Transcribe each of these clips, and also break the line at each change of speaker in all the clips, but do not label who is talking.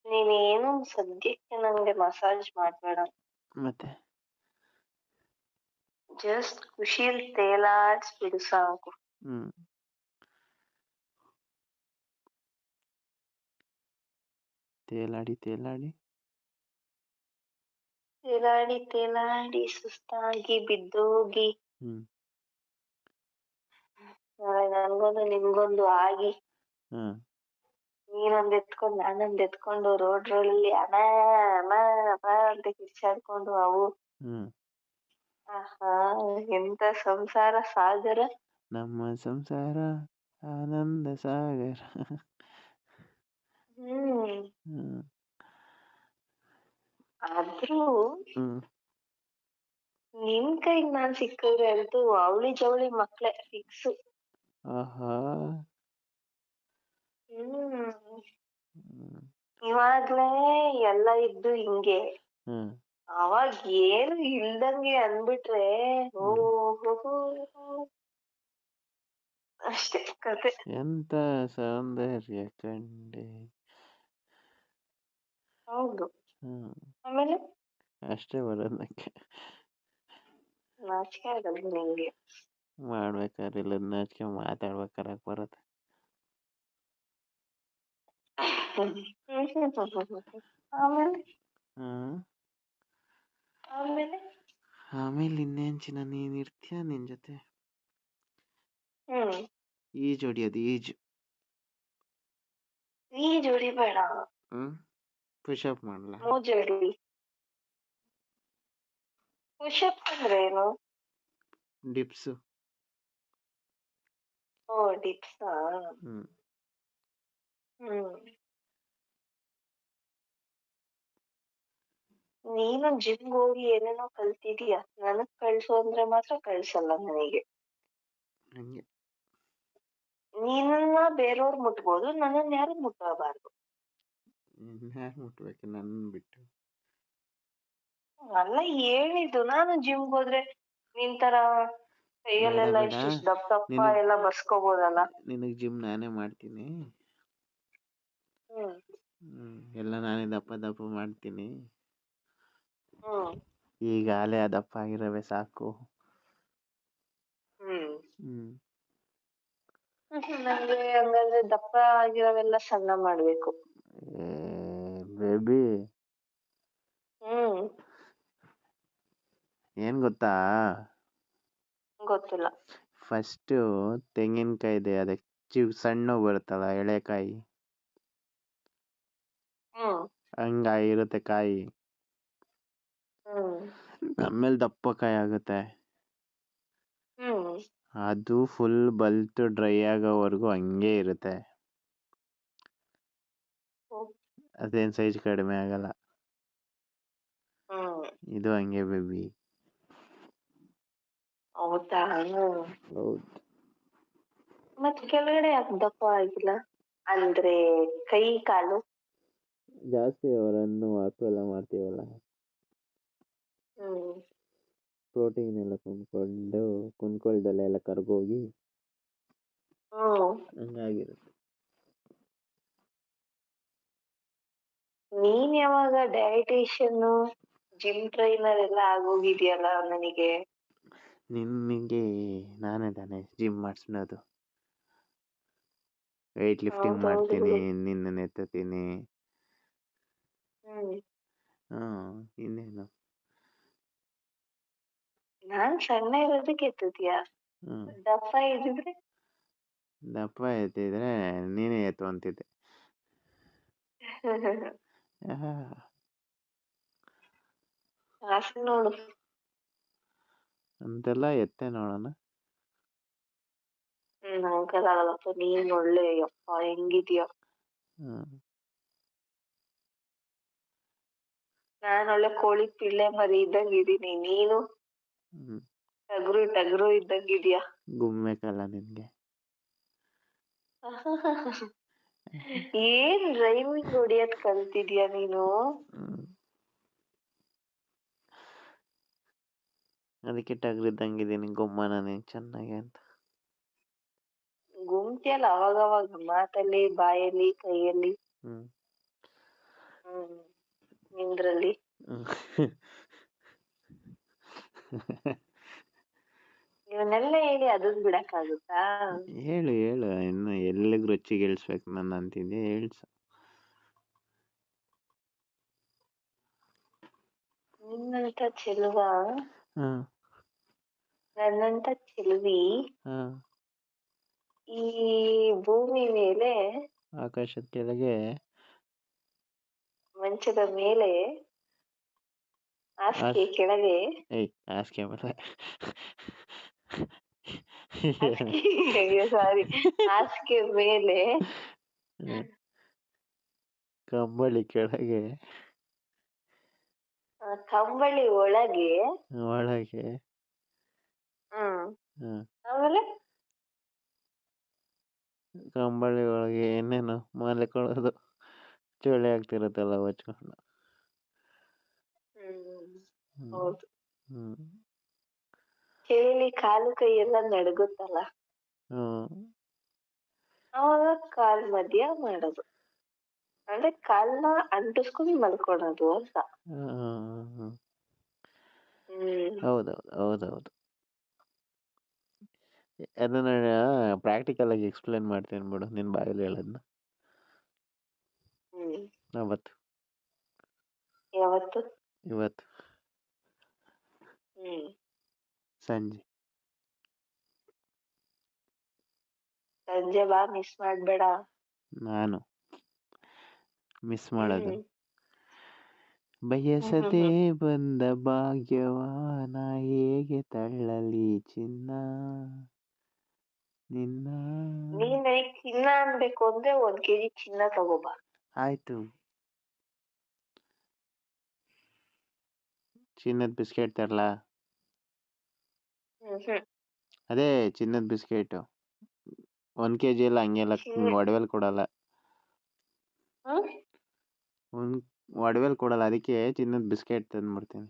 ನೀನೇನು ಸದ್ಯಕ್ಕೆ ನಂಗೆ ಮಸಾಜ್ ಮಾಡ್ಬೇಡ.
ಮತ್ತೆ
ಜಸ್ಟ್ ಖುಷಿಲ್ ತೇಲಾಡ್ಸ್ಬಿಡು ಸಾಕು.
ಹ್ಮ್ ತೇಲಾಡಿ ತೇಲಾಡಿ
ತೇಲಾಡಿ ತೇಲಾಡಿ ಸುಸ್ತಾಗಿ ಬಿದ್ದೋಗಿ
ಹ್ಮ್
ನಾಳೆ ನನ್ಗೊಂದು ನಿಮ್ಗೊಂದು ಆಗಿ
ಹ್ಮ್
ನೀನೊಂದ್ ಎತ್ಕೊಂಡು ನಾನೊಂದ್ ಎತ್ಕೊಂಡು ರೋಡಲ್ಲಿ ಅಮ್ಮ ಅಮ್ಮ ಅಮ್ಮ ಅಂತ ಕಿರ್ಚಾಡ್ಕೊಂಡು ಅವು
ಹ್ಮ್
ಆಹಾ ಎಂತ ಸಂಸಾರ ಸಾಗರ.
ನಮ್ಮ ಸಂಸಾರ ಆನಂದ ಸಾಗರ.
ಹ್ಮ್
ಹ್ಮ್
ಆದ್ರೂ
ಹ್ಮ್
ನಿನ್ ಕೈಗ್ ನಾನ್ ಸಿಕ್ಕಿದ್ರೆ ಅಂತೂ ಅವಳಿ ಜವಳಿ ಮಕ್ಳೆ ಫಿಕ್ಸ್.
ಆಹಾ
ಹ್ಮ್
ಹ್ಮ್
ಇವಾಗ್ಲೇ ಎಲ್ಲ ಇದ್ದು ಹಿಂಗೆ,
ಹ್ಮ್
ಅವಾಗ ಏನು ಇಲ್ದಂಗೆ ಅಂದ್ಬಿಟ್ರೆ ಓಹೋ ಅಷ್ಟೇ ಕತೆ.
ಎಂತ ಸೌಂದರ್ಯ ಕಂಡೆ.
ಹೌದು.
ಹ್ಮ್
ಆಮೇಲೆ
ಅಷ್ಟೇ ಬರೋದು ನಂಗೆ.
ನಾಚಿಕೆ ಆಗಲ್ಲ ನಿಂಗೆ?
ಮಾಡ್ಬೇಕಾದ್ರೆ ಇಲ್ಲ ನಾಚಿಕೆ, ಮಾತಾಡ್ಬೇಕಾರೆ ಬರುತ್ತೆ.
ಆಮೇಲೆ
ಹ್ಮ್
ಆಮೇಲೆ
ಆಮೇಲೆ ಇನ್ನೇನ್ ಚಿನ್ನ, ನೀನ್ ಇರ್ತೀಯ ನಿನ್ ಜೊತೆ
ಹ್ಮ್
ಈಜು ಹೊಡಿಯೋದು, ಈಜು.
ಈಜ್ ಹೊಡಿಬೇಡ,
ಪುಷಪ್ ಮಾಡ್ಲ?
ಮೋಜ್ ಹೊಡಿ. ಪುಷಪ್ ಅಂದ್ರೆ ಏನು?
ಡಿಪ್ಸು.
ಓ ಡಿಪ್ಸಾ?
ಹ್ಮ್
ನೀನು ಜಿಮ್ಗೆ ಹೋಗಿ ಏನೇನೋ ಕಲ್ತಿದೀಯ, ನನಗ್ ಕಳ್ಸು ಅಂದ್ರೆ ಮಾತ್ರ ಕಳ್ಸಲ್ಲ ನನಗೆ.
ಹಂಗೆ
ನೀನನ್ನ ಬೇರೆಯವ್ರು ಮುಟ್ಬೋದು, ನನ್ನನ್ನ ಯಾರು ಮುಟ್ಟಬಾರ್ದು.
ಇನ್ಯಾರು ಮುಟ್ಬೇಕು ನನ್ನ ಬಿಟ್ಟು?
ಅಲ್ಲ ಹೇಳಿದ್ದು, ನಾನು ಜಿಮ್ಗೆ ಹೋದ್ರೆ ನಿನ್ ತರ
ಬೇಡ
ಕೈಯಲ್ಲೆಲ್ಲ
ಬೇಡ,
ಇಷ್ಟಿಷ್ಟು ದಪ್ಪ ದಪ್ಪ ಎಲ್ಲ ಬರ್ಸ್ಕೋಬೋದಲ್ಲ.
ನಿನಗ್ ಜಿಮ್ ನಾನೇ ಮಾಡ್ತೀನಿ. ಎಲ್ಲ ನಾನೇ ದಪ್ಪ ದಪ್ಪ ಮಾಡ್ತೀನಿ. ಈಗಾಲೇ ದಪ್ಪ ಆಗಿರವೆ ಸಾಕು.
ನಂಗೆ ಹಂಗಂದ್ರೆ ದಪ್ಪ ಆಗಿರೋವೆಲ್ಲ ಸಣ್ಣ ಮಾಡ್ಬೇಕು.
ಬೇಬಿ ಏನ್ ಗೊತ್ತಾ?
ಗೊತ್ತಿಲ್ಲ.
ಫಸ್ಟ್ ತೆಂಗಿನಕಾಯಿ ಇದೆ, ಅದಕ್ಕೆ ಸಣ್ಣ ಬರುತ್ತಲ್ಲ ಎಳೆಕಾಯಿ, ಹಂಗಾಗಿರುತ್ತೆ ಕಾಯಿ. ಆಮೇಲೆ ದಪ್ಪ ಕಾಯಿ ಆಗುತ್ತೆ. ಅದು ಫುಲ್ ಬಲ್ತು ಡ್ರೈ ಆಗೋವರೆಗೂ ಹಂಗೆ ಇರುತ್ತೆ. ಅದೇನ್ ಸೈಜ್ ಕಡಿಮೆ ಆಗಲ್ಲ. ಇದು ಹಂಗೆ ಬೇಬಿ.
ಹೌದಾ?
ಹೌದು.
ಮತ್ ಕೆಳಗಡೆ ಯಾಕೆ ದಪ್ಪ ಆಗಿಲ್ಲ? ಅಂದ್ರೆ ಕೈ ಕಾಲು
ಜಾಸ್ತಿ ರನ್ನು ವಾಕು ಎಲ್ಲ ಮಾಡ್ತೀವಲ್ಲ, ಪ್ರೋಟೀನ್ ಎಲ್ಲ ಕುಂದ್ಕೊಳ್ದಲ್ಲ ಎಲ್ಲ ಕರ್ಗೋಗಿ ಹಂಗಾಗಿರುತ್ತೆ.
ನೀನ್ ಯಾವಾಗ ಡಯಟಿಷಿಯನ್ ಜಿಮ್ ಟ್ರೈನರ್ ಎಲ್ಲ ಆಗೋಗಿದ್ಯಲ್ಲ ನನಗೆ.
ನಿನಗೆ ನಾನೇ ತಾನೇ ಜಿಮ್ ಮಾಡಿಸ್ನೋದು. ವೆಯ್ಟ್ ಲಿಫ್ಟಿಂಗ್ ಮಾಡ್ತೀನಿ, ನಿನ್ನನ್ನು ಎತ್ತುತ್ತೀನಿ. ಇನ್ನೇನು?
ನಾನ್ ಸಣ್ಣ ಇರೋದಕ್ಕೆ ಎತ್ತುತ್ತೀಯ? ದಪ್ಪ ಇದ್ದಿದ್ರೆ?
ದಪ್ಪ ಎತ್ತಿದ್ರೆ ನೀನೇ ಎತ್ತು ಅಂತಿದ್ದೆ.
ಆಸೆ ನೋಡು.
ಅಂತೆಲ್ಲ ಎತ್ತೆ ನೋಡೋಣ.
ನಂಗಲ್ಲಪ್ಪ, ನೀನ್ ಒಳ್ಳೆ ಯಪ್ಪ ಹೆಂಗಿದ್ಯಾ. ನಾನ್ ಒಳ್ಳೆ ಕೋಳಿ ಪಿಳ್ಳೆ ಮರಿ ಇದ್ದಂಗಿದೀನಿ, ನೀನು ಟಗರು ಇದ್ದಂಗಿದ್ಯಾ.
ಗುಮ್ಮೆಕಲ್ಲ ನಿನ್ಗೆ.
ಏನ್ ರೈಮಿಂಗ್ ಹೊಡಿಯೋದ್ ಕಲ್ತಿದ್ಯಾ ನೀನು?
ಅದಕ್ಕೆ ಟಗರು ಇದ್ದಂಗಿದ್ದೀನಿ, ಗುಮ್ಮನ ನೀನ್ ಚೆನ್ನಾಗಿ ಅಂತ.
ಗುಮ್ತಿಯಲ್ಲ ಅವಾಗವಾಗ ಮಾತಲ್ಲಿ, ಬಾಯಲ್ಲಿ, ಕೈಯಲ್ಲಿ. ಅದ್ರಲ್ಲಿ. ಇವನ್ನೆಲ್ಲ ಹೇಳಿ ಅದನ್ ಬಿಡಕ್ಕಾಗುತ್ತಾ?
ಹೇಳು ಹೇಳು, ಇನ್ನು ಎಲ್ಲಿಗೆ ರುಚಿಗೆ ಇಳಿಸ್ಬೇಕು ನನ್ನ ಅಂತಿದ್ದೆ, ಹೇಳ್ಸು.
ನಿನ್ನಂತ ಚೆಲುವ,
ಹಾ
ನನ್ನಂತ ಚೆಲುವಿ
ಹಾ
ಈ ಭೂಮಿ ಮೇಲೆ,
ಆಕಾಶದ ಕೆಳಗೆ,
ಮಂಚದ ಮೇಲೆ, ಹಾಸಿಗೆ ಕೆಳಗೆ,
ಹಾಸಿಗೆ ಮೇಲೆ,
ಸಾರಿ, ಹಾಸಿಗೆ ಮೇಲೆ,
ಕಂಬಳಿ ಕೆಳಗೆ,
ಕಂಬಳಿ ಒಳಗೆ,
ಒಳಗೆ,
ಆಮೇಲೆ
ಕಂಬಳಿ ಒಳಗೆ ಏನೇನು ಮಲ್ಕೊಳ್ಳೋದು, ಚಳಿ ಆಗ್ತಿರತ್ತಲ್ಲ ಹೊಚ್ಕೊಂಡು.
ಹೌದು. ಚಳಿ ಕಾಲು ಕೈ ಎಲ್ಲ ನಡುಗುತ್ತಲ್ಲ, ಅವಾಗ ಕಾಲ್ ಮಧ್ಯ ಮಾಡೋದು, ಅಂದ್ರೆ ಕಾಲ್ನ ಅಂಟಿಸ್ಕೊಂಡು ಮಲ್ಕೊಳೋದು ಅಂತ.
ಹೌದೌದು ಹೌದೌದು. ಅದನ್ನ ಪ್ರಾಕ್ಟಿಕಲ್ ಆಗಿ ಎಕ್ಸ್ಪ್ಲೇನ್ ಮಾಡ್ತೀನಿ ಬಿಡು, ನಿನ್ ಬಾಯಲ್ಲಿ ಹೇಳೋದನ್ನ. ಅವತ್ತು
ಯಾವತ್ತು?
ಇವತ್ತು ಸಂಜೆ
ಬಾ, ಮಿಸ್ ಮಾಡ್ಬೇಡ.
ನಾನು ಮಿಸ್ ಮಾಡೋದು? ಬಯಸದೆ ಬಂದ ಭಾಗ್ಯವಾನ ಹೇಗೆ ತಳ್ಳಲಿ ಚಿನ್ನ ನಿನ್ನ.
ನೀನ್ ನನಗ್ ಚಿನ್ನ ಅನ್ಬೇಕು ಅಂದ್ರೆ 1 kg ಚಿನ್ನ ತಗೋಬಾ.
ಆಯ್ತು. ಚಿನ್ನದ ಬಿಸ್ಕೆಟ್ ತರಲಾ? ಅದೇ ಚಿನ್ನದ ಬಿಸ್ಕೆಟ್ 1 kg ಎಲ್ಲ ಹಂಗೆಲ್ಲ ಒಡವೆಲ್ ಕೊಡಲ್ಲ. ಒಡವೆಲ್ ಕೊಡಲ್ಲ, ಅದಕ್ಕೆ ಚಿನ್ನದ ಬಿಸ್ಕೆಟ್ ತಂದ್ಬಿಡ್ತೀನಿ.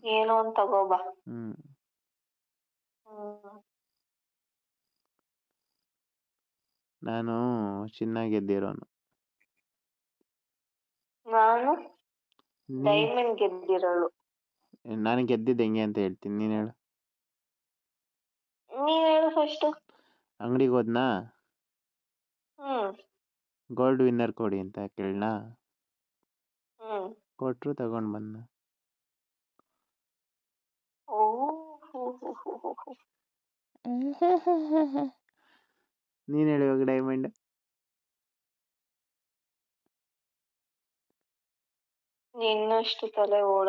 ಏನೋ ಒಂದ್ ತಗೋಬಾ.
ನಾನು ಚಿನ್ನ ಗೆದ್ದಿರೋನು.
ನಾನು ಡೈಮಂಡ್ ಗೆದ್ದಿರೋಳು.
ನಾನು ಗೆದ್ದಿದ್ದು ಹೆಂಗೆ ಅಂತ ಹೇಳ್ತೀನಿ, ನೀನ್ ಹೇಳು.
ನೀನ್ ಹೇಳು ಫಸ್ಟ್.
ಅಂಗಡಿಗೆ ಹೋದ್ನಾ, ಗೋಲ್ಡ್ ವಿನ್ನರ್ ಕೊಡಿ ಅಂತ ಕೇಳನಾ, ಕೊಟ್ರು, ತಗೊಂಡ್ ಬಂದ. ನೀನ್ ಹೇಳಿ ಇವಾಗ ಡೈಮಂಡ್.
ನಿನ್ನಷ್ಟು ತಲೆ ಓಡ